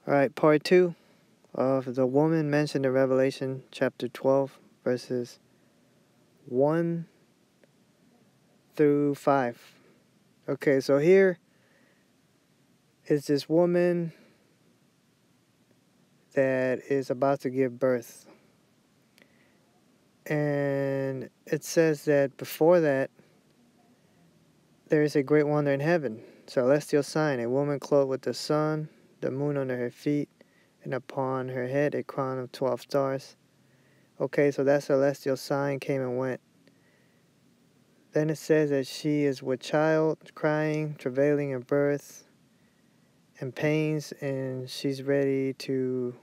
Alright, part 2 of the woman mentioned in Revelation chapter 12, verses 1 through 5. Okay, so here is this woman that is about to give birth. And it says that before that, there is a great wonder in heaven, celestial sign, a woman clothed with the sun, the moon under her feet, and upon her head a crown of 12 stars. Okay, so that celestial sign came and went. Then it says that she is with child, crying, travailing in birth, and pains, and she's ready to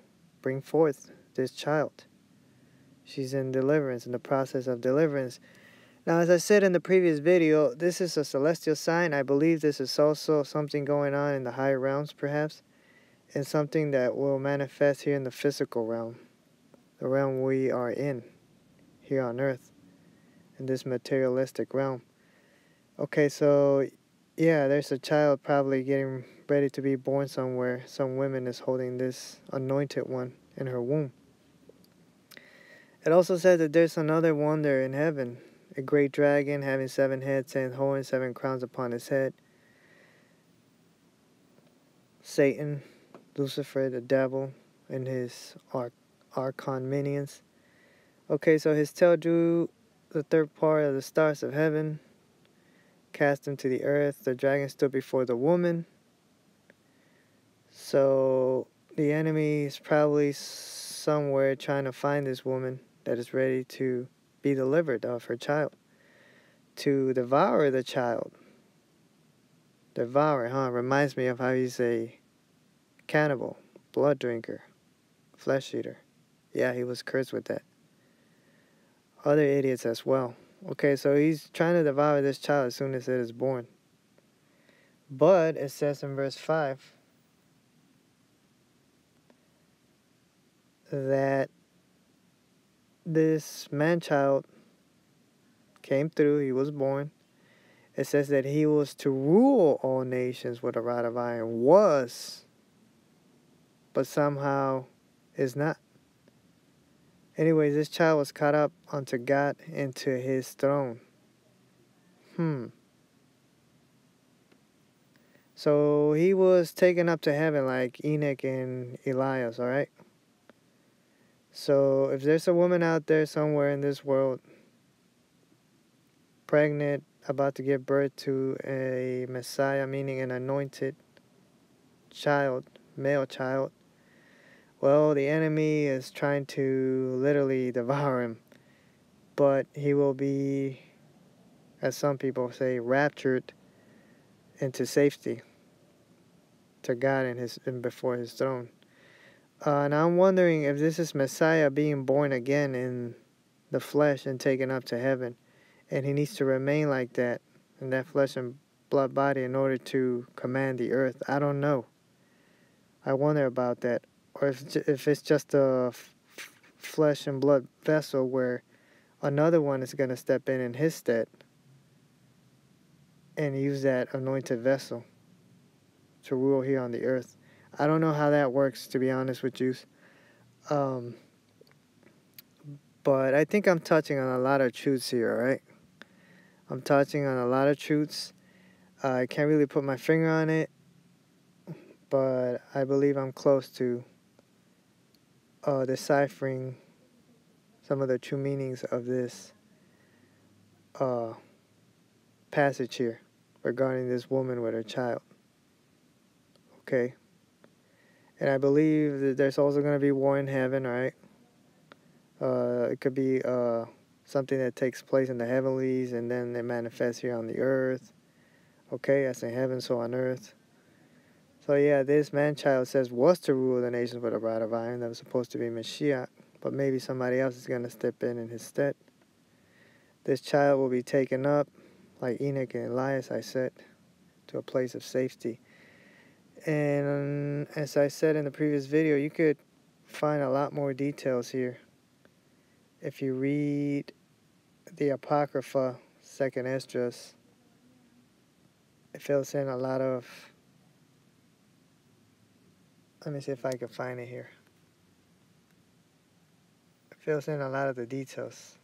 bring forth this child. She's in deliverance, in the process of deliverance. Now, as I said in the previous video, this is a celestial sign. I believe this is also something going on in the higher realms, perhaps, and something that will manifest here in the physical realm, the realm we are in, here on earth, in this materialistic realm. Okay, so yeah, there's a child probably getting ready to be born somewhere. Some woman is holding this anointed one in her womb. It also says that there's another wonder in heaven, a great dragon having 7 heads, 10 horns, 7 crowns upon his head. Satan, Lucifer, the devil, and his archon minions. Okay, so his tail drew the third part of the stars of heaven, cast them to the earth. The dragon stood before the woman. So the enemy is probably somewhere trying to find this woman that is ready to be delivered of her child, to devour the child. Devour, huh? Reminds me of how he's a cannibal, blood drinker, flesh eater. Yeah, he was cursed with that. Other idiots as well. Okay, so he's trying to devour this child as soon as it is born. But it says in verse 5 that this man-child came through, he was born. It says that he was to rule all nations with a rod of iron. Was, but somehow is not. Anyways, this child was caught up unto God into his throne. So he was taken up to heaven like Enoch and Elias, alright? So if there's a woman out there somewhere in this world, pregnant, about to give birth to a Messiah, meaning an anointed child, male child, well, the enemy is trying to literally devour him. But he will be, as some people say, raptured into safety to God and before his throne. And I'm wondering if this is Messiah being born again in the flesh and taken up to heaven. And he needs to remain like that, in that flesh and blood body, in order to command the earth. I don't know. I wonder about that. Or if it's just a flesh and blood vessel where another one is going to step in his stead and use that anointed vessel to rule here on the earth. I don't know how that works, to be honest with you. But I think I'm touching on a lot of truths here, alright? I'm touching on a lot of truths. I can't really put my finger on it, but I believe I'm close to deciphering some of the true meanings of this passage here regarding this woman with her child. Okay? And I believe that there's also going to be war in heaven, right? It could be something that takes place in the heavenlies and then it manifests here on the earth. Okay, as in heaven, so on earth. So yeah, this man-child says was to rule the nations with a rod of iron. That was supposed to be Mashiach, but maybe somebody else is going to step in his stead. This child will be taken up, like Enoch and Elias, I said, to a place of safety. And as I said in the previous video, you could find a lot more details here if you read the Apocrypha, 2nd Esdras. It fills in a lot of Let me see if I can find it here. It fills in a lot of the details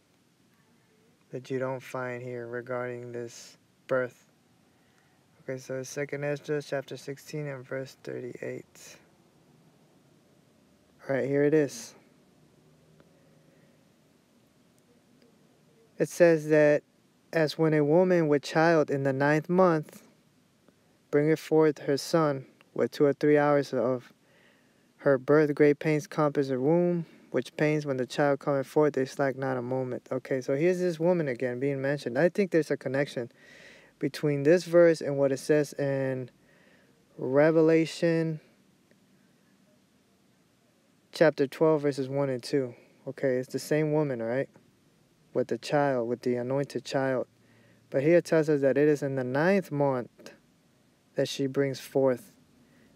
that you don't find here regarding this birth. Okay, so it's 2nd Esdras chapter 16 and verse 38. Alright, here it is. It says that as when a woman with child in the 9th month bringeth forth her son, with 2 or 3 hours of her birth, great pains compass her womb, which pains when the child cometh forth, they slack not a moment. Okay, so here's this woman again being mentioned. I think there's a connection between this verse and what it says in Revelation chapter 12, verses 1 and 2. Okay, it's the same woman, right? With the child, with the anointed child. But here it tells us that it is in the 9th month that she brings forth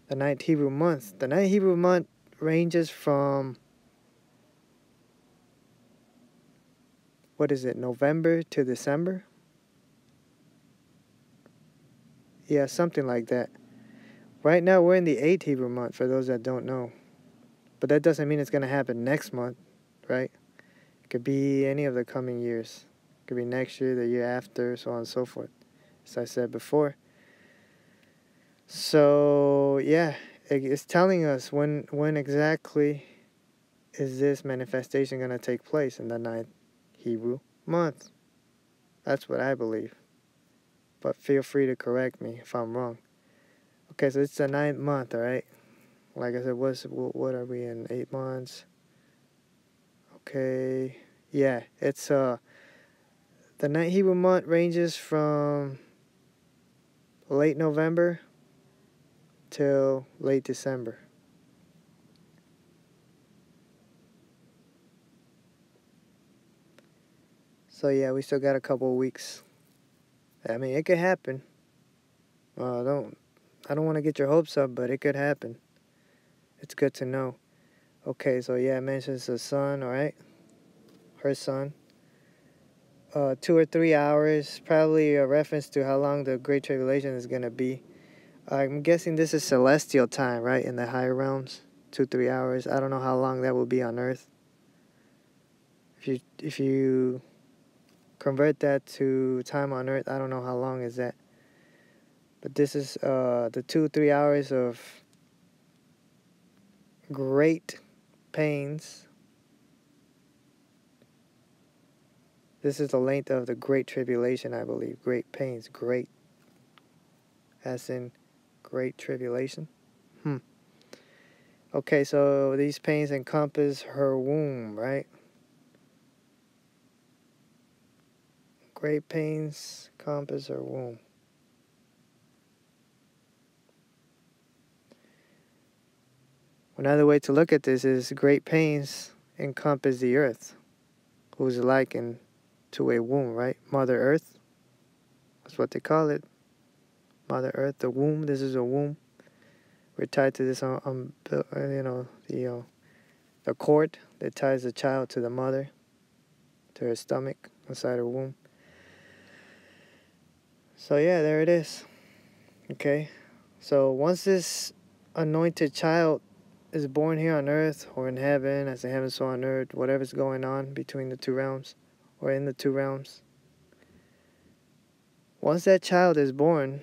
the 9th Hebrew month. The 9th Hebrew month ranges from, what is it, November to December? Yeah, something like that. Right now we're in the 8th Hebrew month, for those that don't know. But that doesn't mean it's going to happen next month, right? It could be any of the coming years. It could be next year, the year after, so on and so forth, as I said before. So, yeah, it's telling us when exactly is this manifestation going to take place in the 9th Hebrew month. That's what I believe. But feel free to correct me if I'm wrong. Okay, so it's the 9th month, all right? Like I said, what are we in? 8 months? Okay, yeah, it's the 9th Hebrew month ranges from late November till late December. So yeah, we still got a couple of weeks. I mean, it could happen. I don't want to get your hopes up, but it could happen. It's good to know. Okay, so yeah, it mentions the son, all right? Her son. 2 or 3 hours, probably a reference to how long the Great Tribulation is going to be. I'm guessing this is celestial time, right, in the higher realms. 2-3 hours. I don't know how long that will be on Earth. If you convert that to time on Earth, I don't know how long is that. But this is the 2-3 hours of great pains. This is the length of the Great Tribulation, I believe. Great pains, great, as in Great Tribulation. Okay, so these pains encompass her womb, right? Great pains encompass her womb. Another way to look at this is great pains encompass the earth, who's likened to a womb, right? Mother Earth. That's what they call it. Mother Earth, the womb. This is a womb. We're tied to this the cord that ties the child to the mother, to her stomach, inside her womb. So yeah, there it is. Okay. So once this anointed child is born here on earth or in heaven, as the heavens so on earth, whatever's going on between the two realms or in the two realms, once that child is born,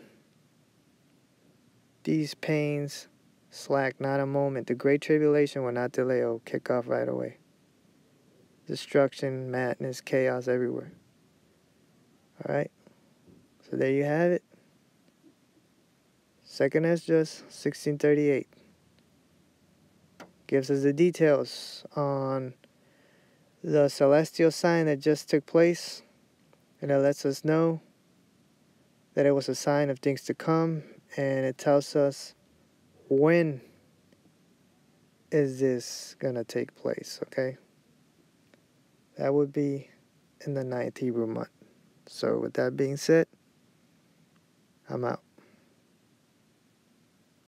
these pains slack not a moment. The Great Tribulation will not delay. It will kick off right away. Destruction, madness, chaos everywhere. Alright? So there you have it. 2nd Esdras 1638 gives us the details on the celestial sign that just took place, and it lets us know that it was a sign of things to come, and it tells us when is this gonna take place, okay? That would be in the 9th Hebrew month. So with that being said, I'm out.